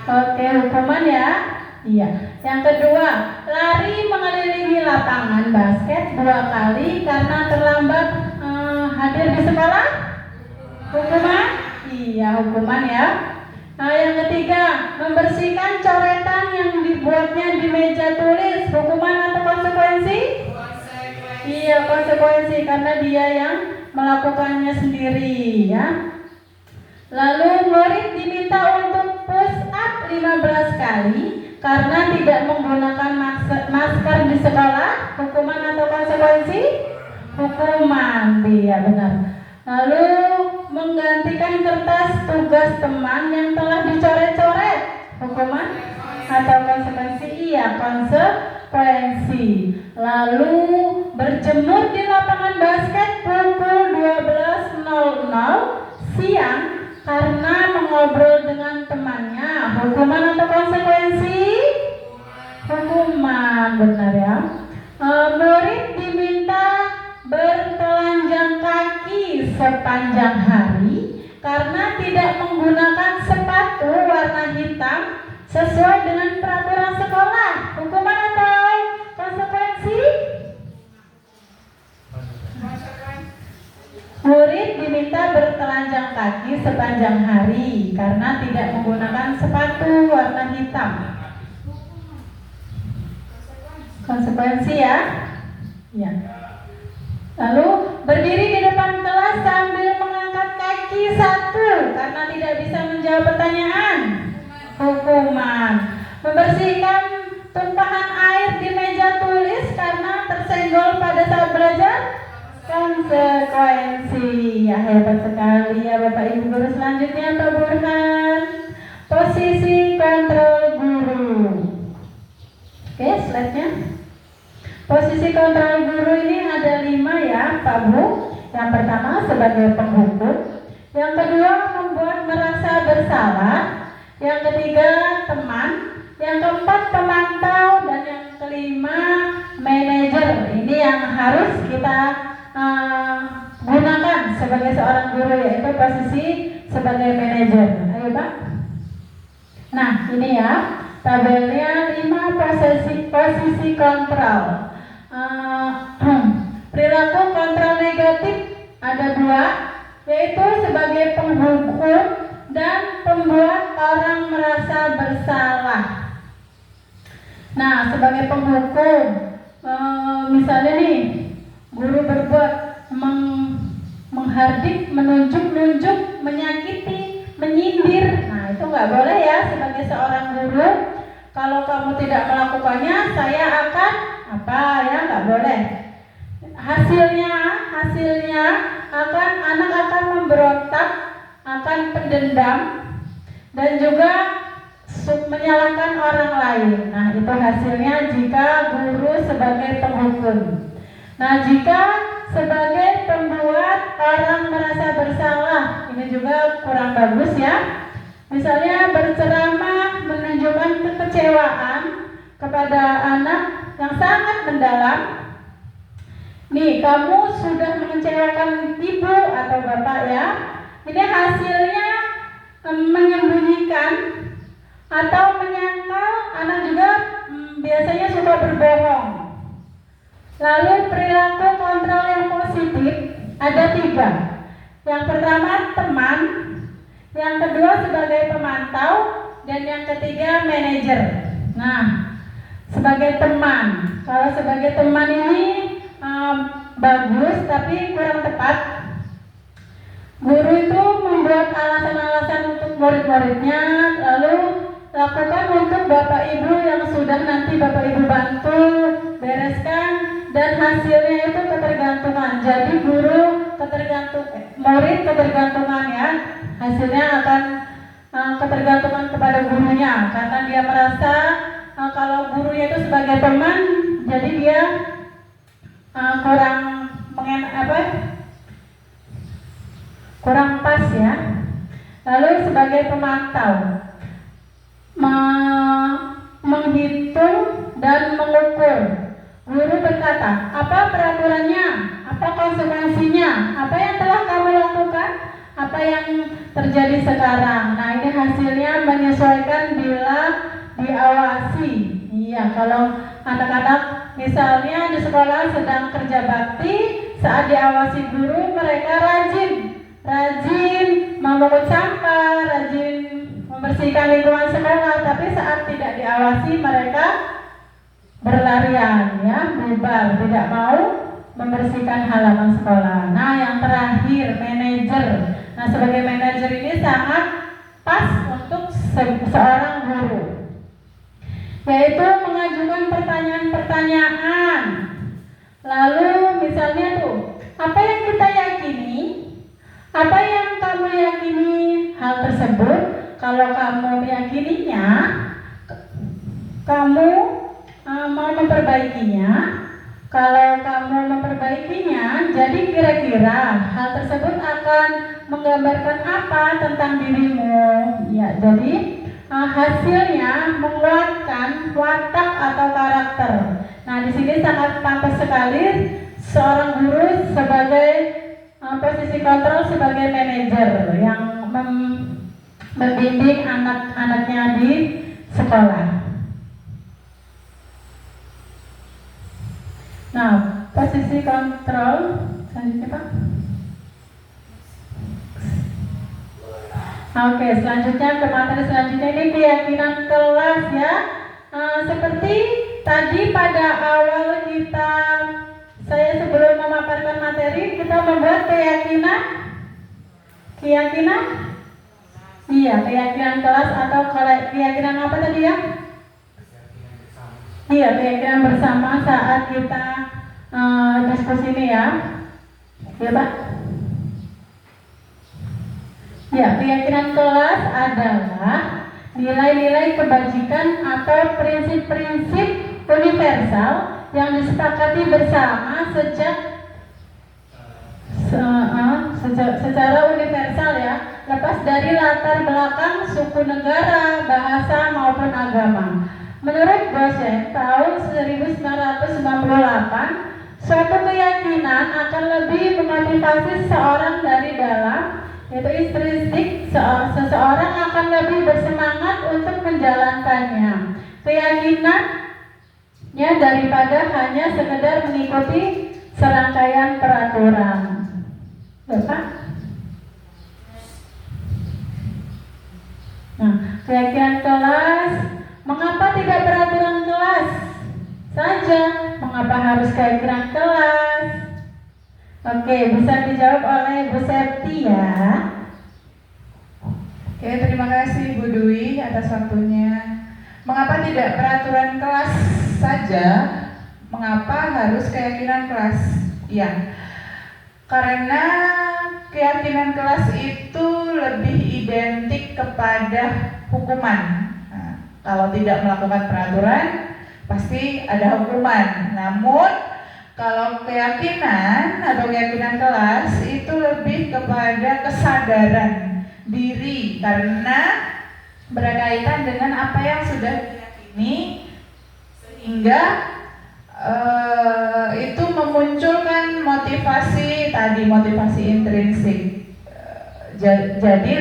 Oke, hukuman ya. Iya. Yang kedua, lari mengelilingi lapangan basket 2 kali karena terlambat hadir di sekolah. Hukuman? Iya, hukuman ya. Nah, yang ketiga, membersihkan coretan yang dibuatnya di meja tulis. Hukuman atau konsekuensi? Iya, konsekuensi karena dia yang melakukannya sendiri ya. Lalu murid diminta untuk push up 15 kali karena tidak menggunakan masker di sekolah. Hukuman atau konsekuensi? Hukuman, iya benar. Lalu menggantikan kertas tugas teman yang telah dicoret-coret. Hukuman atau konsekuensi? Iya, konsekuensi. Lalu berjemur di lapangan basket pukul 12.00 siang karena mengobrol dengan temannya. Hukuman atau konsekuensi? Hukuman, benar ya. Murid diminta bertelanjang kaki sepanjang hari karena tidak menggunakan sepatu warna hitam sesuai dengan peraturan sekolah. Hukuman atau konsekuensi? Murid diminta bertelanjang kaki sepanjang hari karena tidak menggunakan sepatu warna hitam. Konsekuensi ya? Ya. Lalu berdiri di depan kelas sambil mengangkat kaki satu karena tidak bisa menjawab pertanyaan. Hukuman. Membersihkan tumpahan air di meja tulis karena tersenggol pada saat belajar. Konsekuensi. Ya, hebat sekali ya Bapak Ibu guru. Selanjutnya Pak Burhan, posisi kontrol guru. Oke, slide-nya. Posisi kontrol guru ini ada 5 ya Pak Bu. Yang pertama sebagai penghukum, yang kedua membuat merasa bersalah, yang ketiga teman, yang keempat pemantau, dan yang kelima manajer. Ini yang harus kita gunakan sebagai seorang guru, yaitu posisi sebagai manajer. Ayo Pak. Nah ini ya tabelnya 5 posisi kontrol. Perilaku kontrol negatif ada 2, yaitu sebagai penghukum dan pembuat orang merasa bersalah. Nah sebagai penghukum, misalnya nih guru berbuat menghardik, menunjuk-nunjuk, menyakiti, menyindir. Nah itu nggak boleh ya sebagai seorang guru. Kalau kamu tidak melakukannya, saya akan apa ya, nggak boleh. Hasilnya anak akan memberontak, akan pendendam, dan juga menyalahkan orang lain. Nah itu hasilnya jika guru sebagai penghukum. Nah jika sebagai pembuat orang merasa bersalah, ini juga kurang bagus ya. Misalnya berceramah menunjukkan kekecewaan kepada anak yang sangat mendalam. Nih, kamu sudah mengecewakan ibu atau bapak ya. Ini hasilnya menyembunyikan atau menyangkal. Anak juga biasanya suka berbohong. Lalu perilaku kontrol yang positif ada 3. Yang pertama teman, yang kedua sebagai pemantau, dan yang ketiga manajer. Nah, sebagai teman, kalau sebagai teman ini bagus tapi kurang tepat. Guru itu membuat alasan-alasan untuk murid-muridnya, lalu lakukan untuk bapak ibu yang sudah nanti bapak ibu bantu bereskan, dan hasilnya itu ketergantungan. Jadi guru murid ketergantungan ya, hasilnya akan ketergantungan kepada gurunya karena dia merasa kalau gurunya itu sebagai teman, jadi dia kurang pas ya. Lalu sebagai pemantau, menghitung dan mengukur. Guru berkata, apa peraturannya, apa konsekuensinya, apa yang telah kamu lakukan, apa yang terjadi sekarang. Nah ini hasilnya menyesuaikan bila diawasi. Iya, kalau anak-anak misalnya di sekolah sedang kerja bakti, saat diawasi guru mereka rajin memungut sampah, rajin membersihkan lingkungan sekolah, tapi saat tidak diawasi mereka berlarian ya, bubar, tidak mau membersihkan halaman sekolah. Nah, yang terakhir, manajer. Nah, sebagai manajer ini sangat pas untuk seorang guru, yaitu mengajukan pertanyaan-pertanyaan. Lalu misalnya tuh, apa yang kita yakini? Apa yang kamu yakini hal tersebut? Kalau kamu meyakininya, kamu mau memperbaikinya. Kalau kamu memperbaikinya, jadi kira-kira hal tersebut akan menggambarkan apa tentang dirimu? Ya, jadi hasilnya menguatkan watak atau karakter. Nah, di sini sangat pantas sekali seorang guru sebagai posisi kontrol sebagai manajer yang membimbing anak-anaknya di sekolah. Nah, posisi kontrol selanjutnya Pak. Oke, selanjutnya ke materi selanjutnya ini keyakinan kelas ya. Seperti tadi pada awal saya sebelum memaparkan materi, kita membuat keyakinan. Iya, keyakinan kelas atau keyakinan apa tadi ya? Iya, keyakinan bersama saat kita diskusi ini ya. Ya Pak. Ya, keyakinan kelas adalah nilai-nilai kebajikan atau prinsip-prinsip universal yang disepakati bersama secara universal ya, lepas dari latar belakang suku negara, bahasa maupun agama. Menurut dosen tahun 1998, suatu keyakinan akan lebih memotivasi seseorang dari dalam, yaitu intrinsik, seseorang akan lebih bersemangat untuk menjalankannya. Keyakinannya daripada hanya sekedar mengikuti serangkaian peraturan. Bapak? Nah, keyakinan kelas. Mengapa tidak peraturan kelas saja? Mengapa harus keyakinan kelas? Oke, bisa dijawab oleh Bu Septi ya. Oke, terima kasih Bu Dwi atas waktunya. Mengapa tidak peraturan kelas saja? Mengapa harus keyakinan kelas? Ya, karena keyakinan kelas itu lebih identik kepada hukuman. Kalau tidak melakukan peraturan, pasti ada hukuman. Namun, kalau keyakinan atau keyakinan kelas itu lebih kepada kesadaran diri karena berkaitan dengan apa yang sudah diyakini, sehingga itu memunculkan motivasi intrinsik. Jadi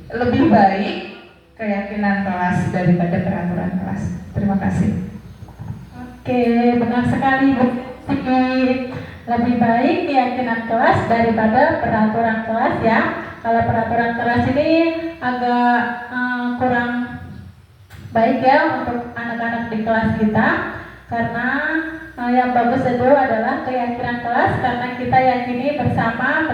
lebih baik keyakinan kelas daripada peraturan kelas. Terima kasih. Oke, benar sekali Bu. Lebih baik keyakinan kelas daripada peraturan kelas ya. Kalau peraturan kelas ini agak kurang baik ya untuk anak-anak di kelas kita, karena yang bagus itu adalah keyakinan kelas karena kita yakini bersama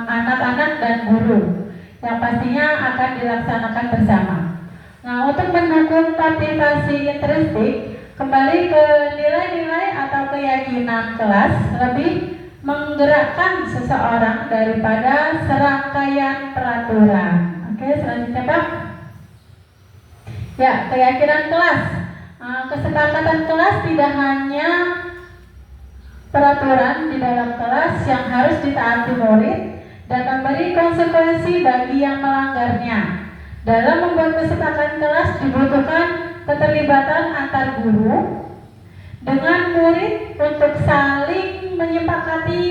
anak-anak dan guru yang pastinya akan dilaksanakan bersama. Nah, untuk mendukung motivasi intrinsik, kembali ke nilai-nilai atau keyakinan kelas lebih menggerakkan seseorang daripada serangkaian peraturan. Oke, selanjutnya Pak. Ya, keyakinan kelas. Kesepakatan kelas tidak hanya peraturan di dalam kelas yang harus ditaati murid dan memberi konsekuensi bagi yang melanggarnya. Dalam membuat kesepakatan kelas dibutuhkan keterlibatan antar guru dengan murid untuk saling menyepakati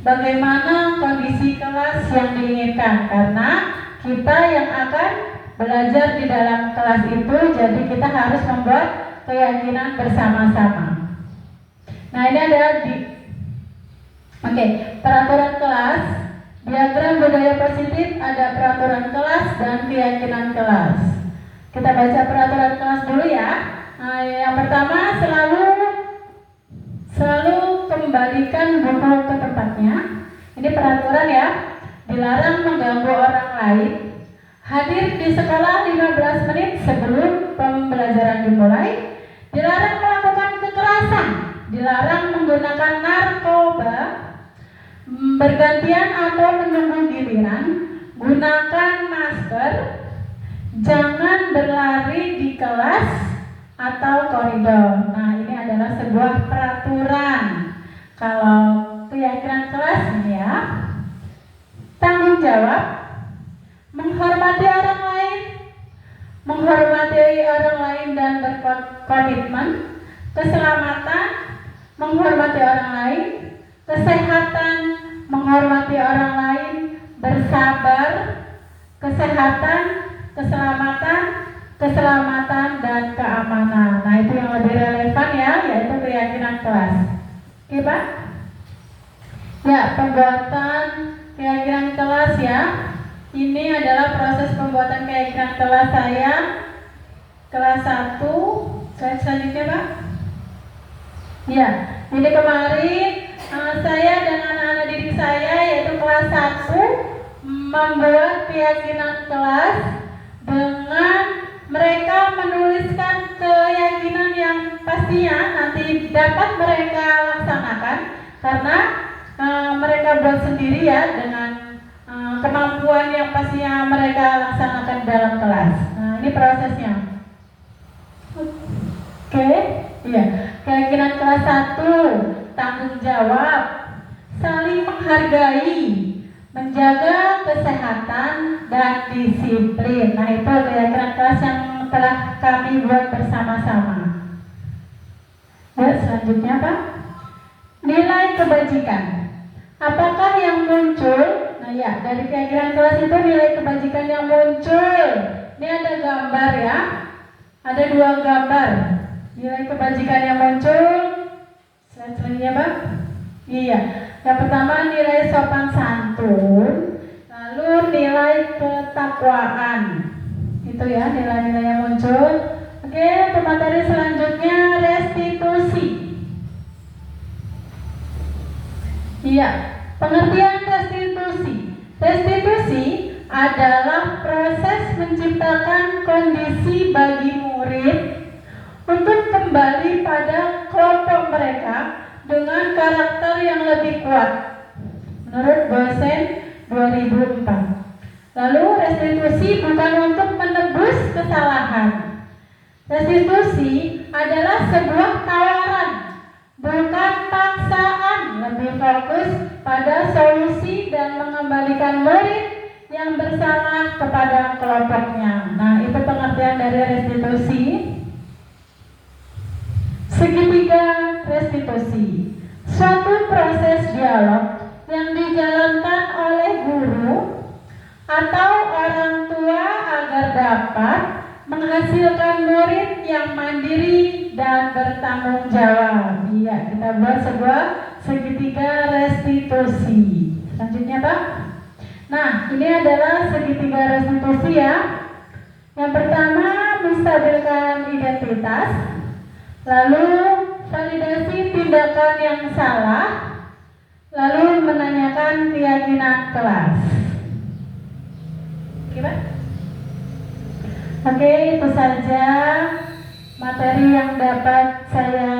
bagaimana kondisi kelas yang diinginkan, karena kita yang akan belajar di dalam kelas itu, jadi kita harus membuat keyakinan bersama-sama. Nah, ini ada peraturan kelas. Diagram budaya positif ada peraturan kelas dan keyakinan kelas. Kita baca peraturan kelas dulu ya. Yang pertama selalu kembalikan buku ke tempatnya. Ini peraturan ya. Dilarang mengganggu orang lain. Hadir di sekolah 15 menit sebelum pembelajaran dimulai. Dilarang melakukan kekerasan. Dilarang menggunakan narkoba. Bergantian atau menunggu giliran. Gunakan masker. Jangan berlari di kelas atau koridor. Nah, ini adalah sebuah peraturan. Kalau keyakinan kelas ini ya, tanggung jawab, menghormati orang lain, dan berkomitmen, keselamatan, menghormati orang lain, kesehatan, menghormati orang lain, bersabar, kesehatan, keselamatan dan keamanan. Nah, itu yang lebih relevan ya, yaitu keyakinan kelas. Oke, Pak? Ya, pembuatan keyakinan kelas ya. Ini adalah proses pembuatan keyakinan kelas saya. Kelas 1. Slide selanjutnya, Pak. Ya, jadi kemarin saya dan anak-anak didik saya yaitu kelas 1 membuat keyakinan kelas dengan mereka menuliskan keyakinan yang pastinya nanti dapat mereka laksanakan karena mereka buat sendiri ya dengan kemampuan yang pastinya mereka laksanakan dalam kelas. Nah, ini prosesnya. Oke, iya. Keyakinan kelas 1, tanggung jawab, saling menghargai, menjaga kesehatan dan disiplin. Nah, itu keyakinan kelas yang telah kami buat bersama-sama. Selanjutnya, Pak. Nilai kebajikan. Apakah yang muncul? Nah ya, dari keyakinan kelas itu nilai kebajikan yang muncul. Ini ada gambar ya. Ada 2 gambar. Nilai kebajikan yang muncul. Slide selanjutnya, Pak. Iya. Yang pertama nilai sopan santun, lalu nilai ketakwaan. Itu ya nilai-nilai yang muncul. Oke, pemateri selanjutnya restitusi. Iya, pengertian restitusi. Restitusi adalah proses menciptakan kondisi bagi murid untuk kembali pada kelompok mereka dengan karakter yang lebih kuat menurut dosen 2004. Lalu restitusi bukan untuk menebus kesalahan. Restitusi adalah sebuah tawaran, bukan paksaan, lebih fokus pada solusi dan mengembalikan murid yang bersalah kepada kelompoknya. Nah, itu pengertian dari restitusi. Segitiga restitusi, suatu proses dialog yang dijalankan oleh guru atau orang tua agar dapat menghasilkan murid yang mandiri dan bertanggung jawab. Iya, kita buat sebuah segitiga restitusi. Selanjutnya, Pak. Nah, ini adalah segitiga restitusi ya. Yang pertama, menstabilkan identitas. Lalu validasi tindakan yang salah, lalu menanyakan keyakinan kelas. Oke, Pak? Oke, itu saja materi yang dapat saya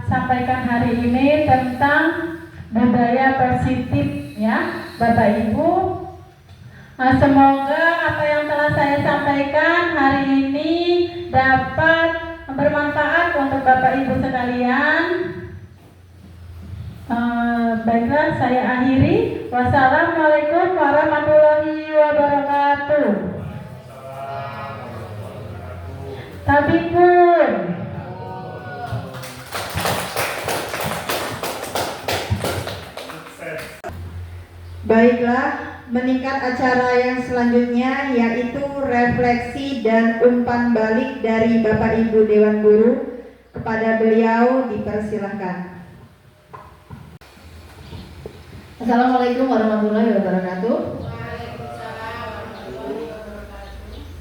sampaikan hari ini tentang budaya positif ya, Bapak Ibu. Semoga apa yang telah saya sampaikan hari ini dapat bermanfaat untuk Bapak Ibu sekalian. Baiklah, saya akhiri. Wassalamualaikum warahmatullahi wabarakatuh. Tabipun. Baiklah, meningkat acara yang selanjutnya yaitu refleksi dan umpan balik dari Bapak Ibu Dewan Guru. Kepada beliau dipersilahkan. Assalamualaikum warahmatullahi wabarakatuh.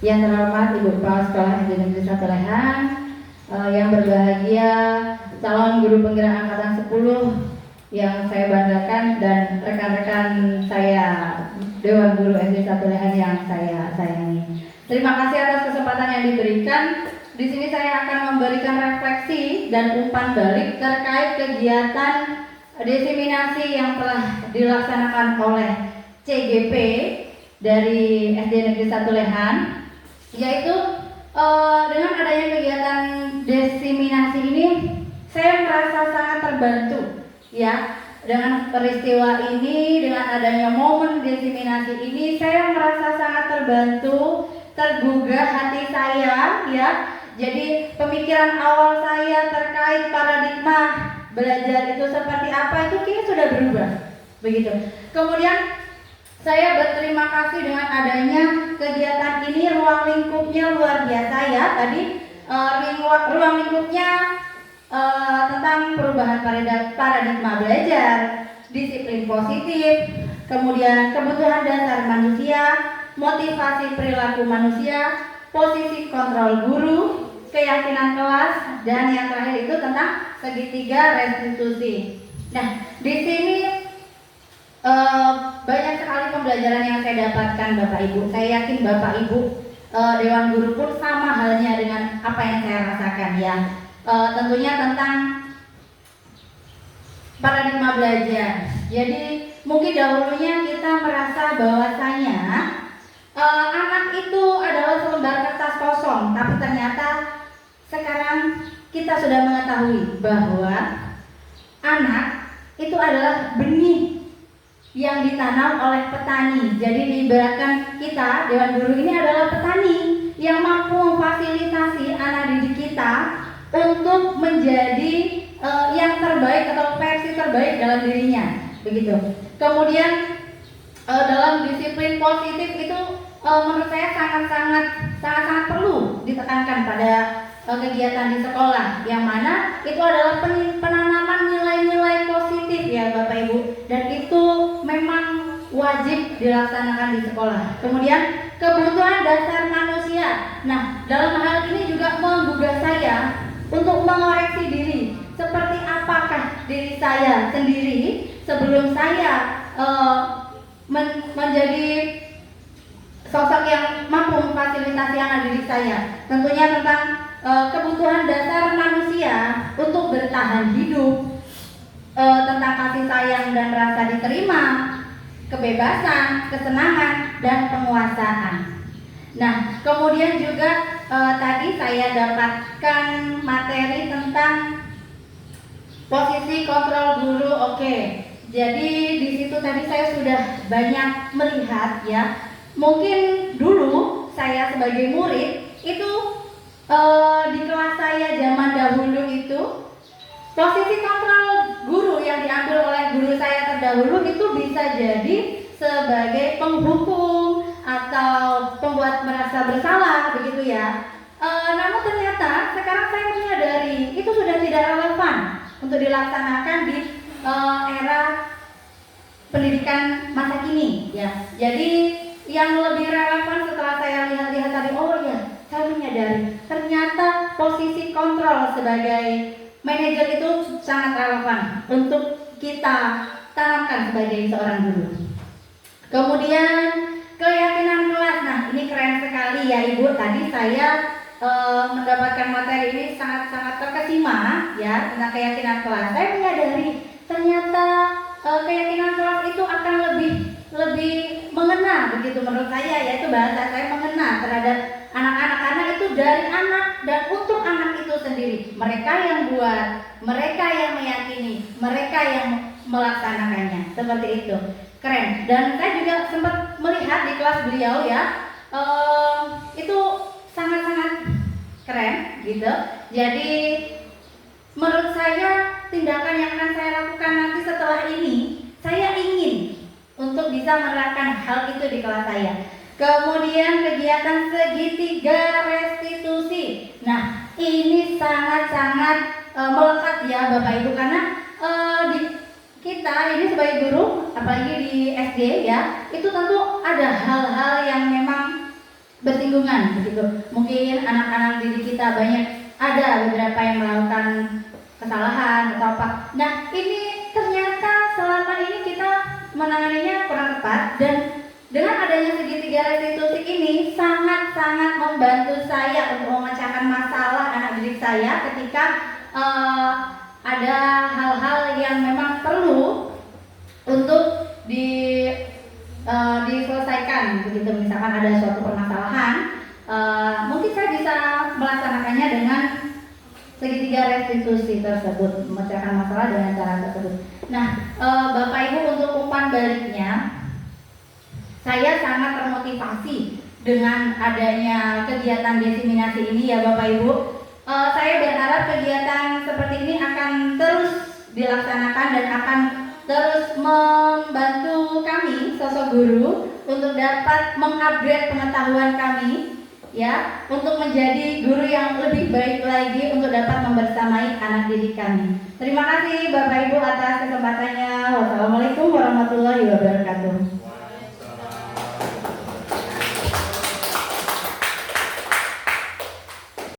Yang terhormat Ibu Kepala Sekolah SD Negeri 1 Lehan, yang berbahagia calon guru penggerak angkatan 10 yang saya banggakan dan rekan-rekan saya Dewan Guru SD 1 Lehan yang saya sayangi. Terima kasih atas kesempatan yang diberikan. Di sini saya akan memberikan refleksi dan umpan balik terkait kegiatan diseminasi yang telah dilaksanakan oleh CGP dari SD Negeri 1 Lehan, yaitu dengan adanya kegiatan diseminasi ini saya merasa sangat terbantu ya. Dengan peristiwa ini, dengan adanya momen diseminasi ini, saya merasa sangat terbantu, tergugah hati saya ya. Jadi pemikiran awal saya terkait paradigma belajar itu seperti apa itu kini sudah berubah begitu. Kemudian saya berterima kasih dengan adanya kegiatan ini, ruang lingkupnya luar biasa ya. Tadi ruang lingkupnya tentang perubahan paradigma belajar, disiplin positif, kemudian kebutuhan dasar manusia, motivasi perilaku manusia, posisi kontrol guru, keyakinan kelas, dan yang terakhir itu tentang segitiga restitusi. Nah, di sini banyak sekali pembelajaran yang saya dapatkan Bapak Ibu. Saya yakin Bapak Ibu Dewan Guru pun sama halnya dengan apa yang saya rasakan ya. Tentunya tentang paradigma belajar. Jadi mungkin dahulunya kita merasa bahwasanya anak itu adalah selembar kertas kosong, tapi ternyata sekarang kita sudah mengetahui bahwa anak itu adalah benih yang ditanam oleh petani. Jadi diibaratkan kita Dewan Guru ini adalah petani yang mampu memfasilitasi anak didik kita untuk menjadi yang terbaik atau versi terbaik dalam dirinya, begitu. Kemudian dalam disiplin positif itu menurut saya sangat perlu ditekankan pada kegiatan di sekolah, yang mana itu adalah penanaman nilai-nilai positif ya Bapak Ibu, dan itu memang wajib dilaksanakan di sekolah. Kemudian kebutuhan dasar manusia. Nah, dalam hal ini juga menggugah saya untuk mengoreksi diri. Seperti apakah diri saya sendiri sebelum saya menjadi sosok yang mampu memfasilitasi anak didik saya. Tentunya tentang kebutuhan dasar manusia untuk bertahan hidup, tentang kasih sayang dan rasa diterima, kebebasan, kesenangan, dan penguasaan. Nah, kemudian juga tadi saya dapatkan materi tentang posisi kontrol guru. Oke. Jadi di situ tadi saya sudah banyak melihat ya. Mungkin dulu saya sebagai murid itu di kelas saya zaman dahulu itu posisi kontrol guru yang diambil oleh guru saya terdahulu itu bisa jadi sebagai penghukum atau pembuat merasa bersalah begitu ya. Namun ternyata sekarang saya menyadari itu sudah tidak relevan untuk dilaksanakan di era pendidikan masa kini ya. Jadi yang lebih relevan setelah saya lihat-lihat tadi, oh ya, saya menyadari ternyata posisi kontrol sebagai manajer itu sangat relevan untuk kita tanamkan sebagai seorang guru. Kemudian keyakinan kelas. Nah, ini keren sekali ya Ibu. Tadi saya mendapatkan materi ini sangat-sangat terkesima ya tentang keyakinan kelas. Saya menyadari ternyata keyakinan kelas itu akan lebih mengena begitu menurut saya, yaitu bahasa saya mengena terhadap anak-anak karena itu dari anak dan untuk anak itu sendiri. Mereka yang buat, mereka yang meyakini, mereka yang melaksanakannya. Seperti itu. Keren. Dan saya juga sempat melihat di kelas beliau ya, itu sangat-sangat keren gitu. Jadi menurut saya tindakan yang akan saya lakukan nanti setelah ini, saya ingin untuk bisa menerapkan hal itu di kelas saya. Kemudian kegiatan segitiga restitusi. Nah, ini sangat-sangat melekat ya Bapak Ibu, karena di kita ini sebagai guru, apalagi di SD ya, itu tentu ada hal-hal yang memang bersinggungan begitu. Mungkin anak-anak didik kita banyak ada beberapa yang melakukan kesalahan atau apa. Nah, ini ternyata selama ini kita menanganinya kurang tepat, dan dengan adanya segitiga restitusi ini sangat-sangat membantu saya untuk memecahkan masalah anak didik saya ketika ada hal-hal yang memang perlu untuk diselesaikan begitu. Misalkan ada suatu permasalahan, mungkin saya bisa melaksanakannya dengan segitiga restitusi tersebut, memecahkan masalah dengan cara tersebut. Nah, Bapak Ibu, untuk umpan baliknya, saya sangat termotivasi dengan adanya kegiatan diseminasi ini ya Bapak Ibu. Saya berharap kegiatan seperti ini akan terus dilaksanakan dan akan terus membantu kami sosok guru untuk dapat mengupgrade pengetahuan kami, ya, untuk menjadi guru yang lebih baik lagi untuk dapat membersamai anak didik kami. Terima kasih Bapak Ibu atas kesempatannya. Wassalamualaikum warahmatullahi wabarakatuh.